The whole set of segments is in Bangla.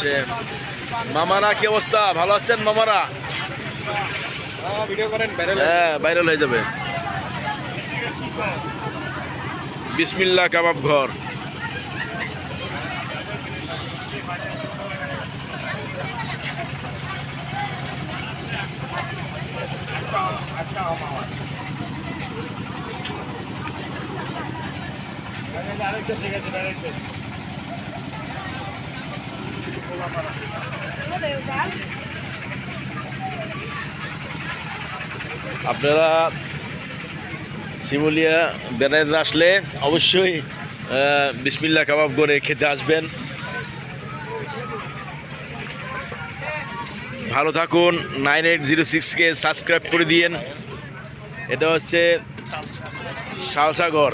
হচ্ছে মামারা, কি অবস্থা? ভালো আছেন মামারা? ভিডিও করেন, হ্যাঁ, ভাইরাল হয়ে যাবে। বিসমিল্লাহ কাবাব ঘর। আপনারা শিমুলিয়া বেড়াতে আসলে অবশ্যই বিসমিল্লাহ কাবাব ঘরে খেতে আসবেন। ভালো থাকুন। 9806কে সাবস্ক্রাইব করে দিয়েন। এটা হচ্ছে শালসাগর।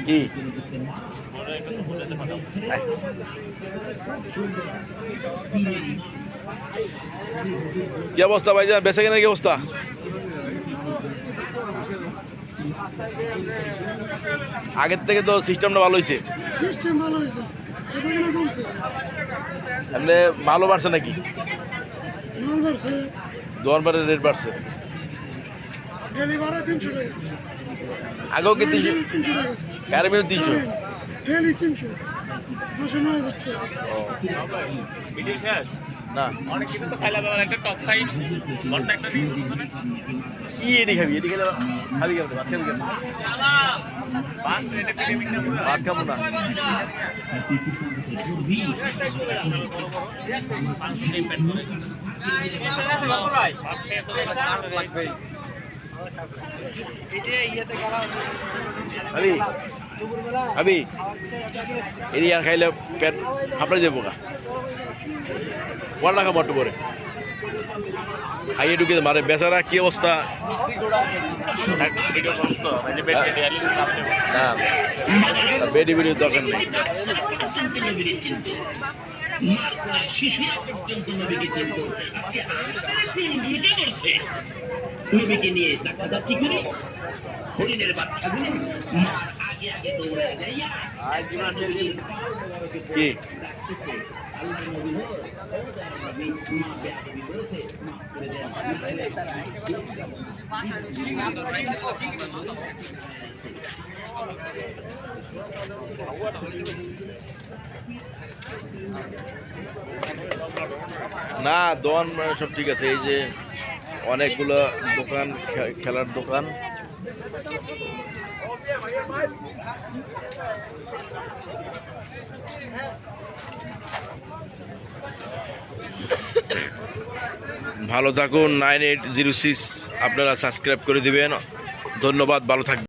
কি কি অবস্থা ভাইজান, বেচা কেনার কি অবস্থা? আগের থেকে তো সিস্টেমটা ভালো হয়েছে। এমনি মালও বাড়ছে নাকি? দোকানপাটের রেট বাড়ছে। আগেও কি 300? গাড়ি মেয়ে 300। না কি এটি খাবি? এটি খেলে খাবি কেমন? ভাত খাবি কেমন? ভাত খাবো না। আমি এটি আর খাইলে পেট ফাপড়ে যাবো গা। কটা টাকা বট্ট করে খাইয়ে ঢুকে মারে বেচারা, কি অবস্থা? না, বেডি বেডির দরকার নেই। কি না, দোকান সব ঠিক আছে। এই যে অনেকগুলো দোকান, খেলার দোকান। ভালো থাকুন। 9806 আপনারা সাবস্ক্রাইব করে দিবেন। ধন্যবাদ, ভালো থাকবেন।